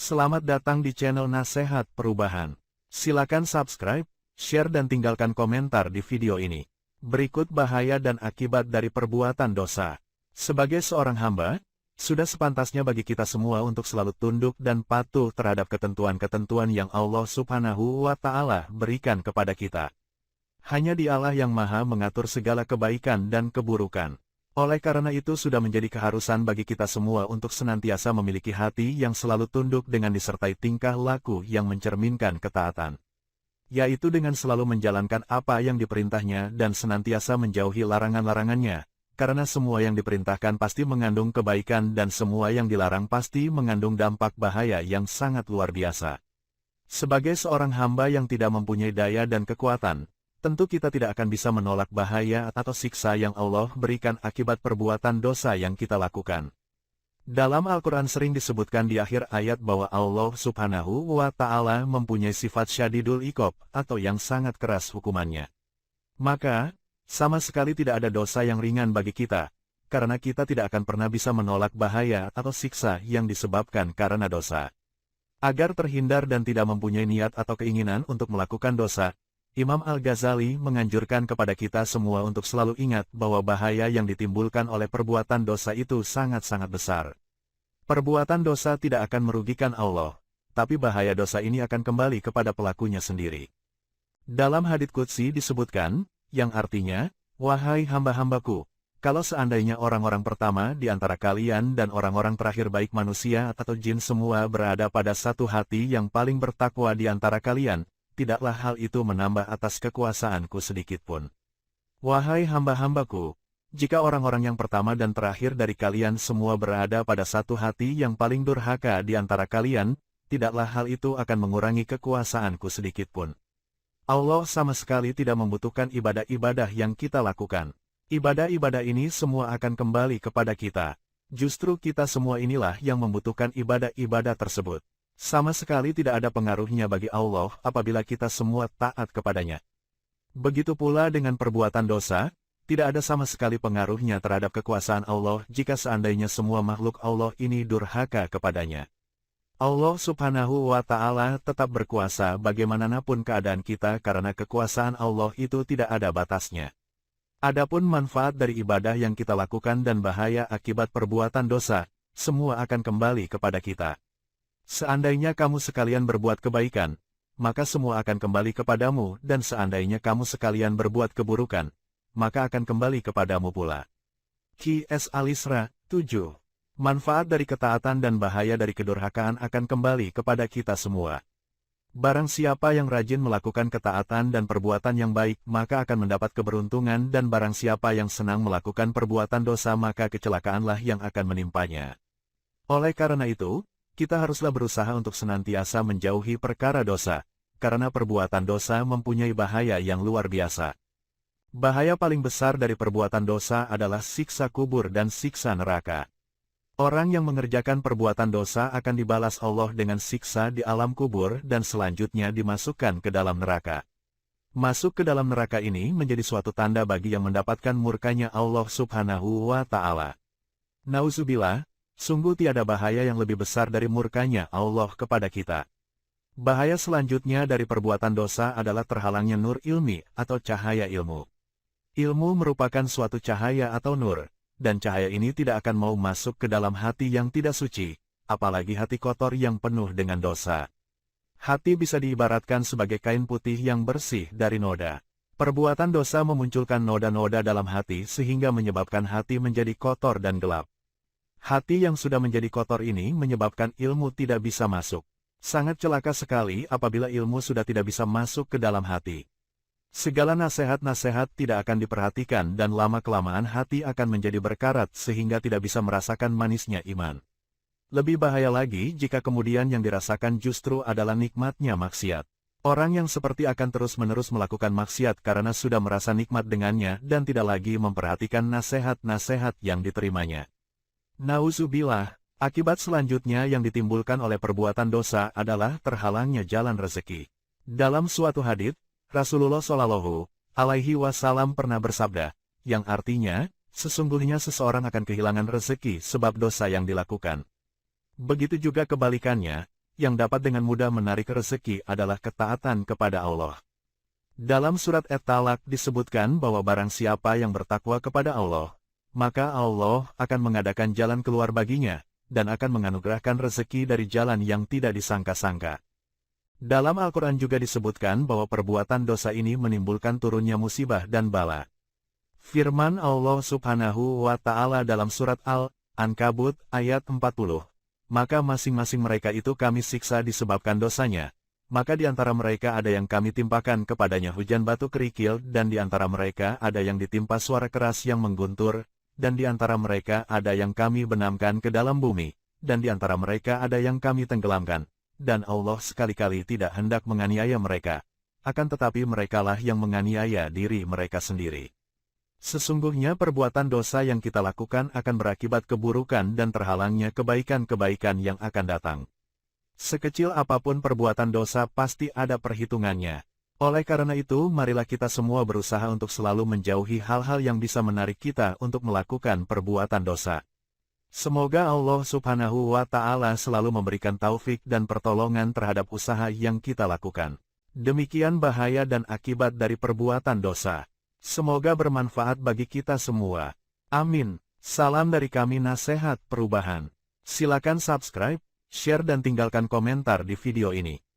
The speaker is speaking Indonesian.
Selamat datang di channel Nasehat Perubahan. Silakan subscribe, share dan tinggalkan komentar di video ini. Berikut bahaya dan akibat dari perbuatan dosa. Sebagai seorang hamba, sudah sepantasnya bagi kita semua untuk selalu tunduk dan patuh terhadap ketentuan-ketentuan yang Allah Subhanahu wa Ta'ala berikan kepada kita. Hanya Dialah yang Maha mengatur segala kebaikan dan keburukan. Oleh karena itu sudah menjadi keharusan bagi kita semua untuk senantiasa memiliki hati yang selalu tunduk dengan disertai tingkah laku yang mencerminkan ketaatan. Yaitu dengan selalu menjalankan apa yang diperintahnya dan senantiasa menjauhi larangan-larangannya, karena semua yang diperintahkan pasti mengandung kebaikan dan semua yang dilarang pasti mengandung dampak bahaya yang sangat luar biasa. Sebagai seorang hamba yang tidak mempunyai daya dan kekuatan, tentu kita tidak akan bisa menolak bahaya atau siksa yang Allah berikan akibat perbuatan dosa yang kita lakukan. Dalam Al-Quran sering disebutkan di akhir ayat bahwa Allah Subhanahu wa Ta'ala mempunyai sifat syadidul iqab atau yang sangat keras hukumannya. Maka, sama sekali tidak ada dosa yang ringan bagi kita, karena kita tidak akan pernah bisa menolak bahaya atau siksa yang disebabkan karena dosa. Agar terhindar dan tidak mempunyai niat atau keinginan untuk melakukan dosa, Imam Al-Ghazali menganjurkan kepada kita semua untuk selalu ingat bahwa bahaya yang ditimbulkan oleh perbuatan dosa itu sangat-sangat besar. Perbuatan dosa tidak akan merugikan Allah, tapi bahaya dosa ini akan kembali kepada pelakunya sendiri. Dalam hadits qudsi disebutkan, yang artinya, "Wahai hamba-hambaku, kalau seandainya orang-orang pertama di antara kalian dan orang-orang terakhir baik manusia atau jin semua berada pada satu hati yang paling bertakwa di antara kalian, tidaklah hal itu menambah atas kekuasaanku sedikitpun. Wahai hamba-hambaku, jika orang-orang yang pertama dan terakhir dari kalian semua berada pada satu hati yang paling durhaka di antara kalian, tidaklah hal itu akan mengurangi kekuasaanku sedikitpun. Allah sama sekali tidak membutuhkan ibadah-ibadah yang kita lakukan. Ibadah-ibadah ini semua akan kembali kepada kita. Justru kita semua inilah yang membutuhkan ibadah-ibadah tersebut. Sama sekali tidak ada pengaruhnya bagi Allah apabila kita semua taat kepadanya. Begitu pula dengan perbuatan dosa, tidak ada sama sekali pengaruhnya terhadap kekuasaan Allah jika seandainya semua makhluk Allah ini durhaka kepadanya. Allah Subhanahu wa Ta'ala tetap berkuasa bagaimanapun keadaan kita karena kekuasaan Allah itu tidak ada batasnya. Adapun manfaat dari ibadah yang kita lakukan dan bahaya akibat perbuatan dosa, semua akan kembali kepada kita. Seandainya kamu sekalian berbuat kebaikan, maka semua akan kembali kepadamu, dan seandainya kamu sekalian berbuat keburukan, maka akan kembali kepadamu pula. Qs Al-Isra 7. Manfaat dari ketaatan dan bahaya dari kedurhakaan akan kembali kepada kita semua. Barang siapa yang rajin melakukan ketaatan dan perbuatan yang baik, maka akan mendapat keberuntungan, dan barang siapa yang senang melakukan perbuatan dosa, maka kecelakaanlah yang akan menimpanya. Oleh karena itu, kita haruslah berusaha untuk senantiasa menjauhi perkara dosa, karena perbuatan dosa mempunyai bahaya yang luar biasa. Bahaya paling besar dari perbuatan dosa adalah siksa kubur dan siksa neraka. Orang yang mengerjakan perbuatan dosa akan dibalas Allah dengan siksa di alam kubur dan selanjutnya dimasukkan ke dalam neraka. Masuk ke dalam neraka ini menjadi suatu tanda bagi yang mendapatkan murkanya Allah Subhanahu wa Ta'ala. Nauzubillah. Sungguh tiada bahaya yang lebih besar dari murkanya Allah kepada kita. Bahaya selanjutnya dari perbuatan dosa adalah terhalangnya nur ilmi atau cahaya ilmu. Ilmu merupakan suatu cahaya atau nur, dan cahaya ini tidak akan mau masuk ke dalam hati yang tidak suci, apalagi hati kotor yang penuh dengan dosa. Hati bisa diibaratkan sebagai kain putih yang bersih dari noda. Perbuatan dosa memunculkan noda-noda dalam hati sehingga menyebabkan hati menjadi kotor dan gelap. Hati yang sudah menjadi kotor ini menyebabkan ilmu tidak bisa masuk. Sangat celaka sekali apabila ilmu sudah tidak bisa masuk ke dalam hati. Segala nasihat-nasihat tidak akan diperhatikan dan lama-kelamaan hati akan menjadi berkarat sehingga tidak bisa merasakan manisnya iman. Lebih bahaya lagi jika kemudian yang dirasakan justru adalah nikmatnya maksiat. Orang yang seperti akan terus-menerus melakukan maksiat karena sudah merasa nikmat dengannya dan tidak lagi memperhatikan nasihat-nasihat yang diterimanya. Nauzubillah, akibat selanjutnya yang ditimbulkan oleh perbuatan dosa adalah terhalangnya jalan rezeki. Dalam suatu hadits, Rasulullah Shallallahu Alaihi Wasallam pernah bersabda, yang artinya, sesungguhnya seseorang akan kehilangan rezeki sebab dosa yang dilakukan. Begitu juga kebalikannya, yang dapat dengan mudah menarik rezeki adalah ketaatan kepada Allah. Dalam surat At-Talaq disebutkan bahwa barang siapa yang bertakwa kepada Allah, maka Allah akan mengadakan jalan keluar baginya, dan akan menganugerahkan rezeki dari jalan yang tidak disangka-sangka. Dalam Al-Quran juga disebutkan bahwa perbuatan dosa ini menimbulkan turunnya musibah dan bala. Firman Allah Subhanahu wa Ta'ala dalam surat Al-Ankabut ayat 40, maka masing-masing mereka itu kami siksa disebabkan dosanya, maka di antara mereka ada yang kami timpakan kepadanya hujan batu kerikil, dan di antara mereka ada yang ditimpa suara keras yang mengguntur, dan di antara mereka ada yang kami benamkan ke dalam bumi, dan di antara mereka ada yang kami tenggelamkan, dan Allah sekali-kali tidak hendak menganiaya mereka, akan tetapi merekalah yang menganiaya diri mereka sendiri. Sesungguhnya perbuatan dosa yang kita lakukan akan berakibat keburukan dan terhalangnya kebaikan-kebaikan yang akan datang. Sekecil apapun perbuatan dosa pasti ada perhitungannya. Oleh karena itu, marilah kita semua berusaha untuk selalu menjauhi hal-hal yang bisa menarik kita untuk melakukan perbuatan dosa. Semoga Allah Subhanahu wa Ta'ala selalu memberikan taufik dan pertolongan terhadap usaha yang kita lakukan. Demikian bahaya dan akibat dari perbuatan dosa. Semoga bermanfaat bagi kita semua. Amin. Salam dari kami Nasihat Perubahan. Silakan subscribe, share dan tinggalkan komentar di video ini.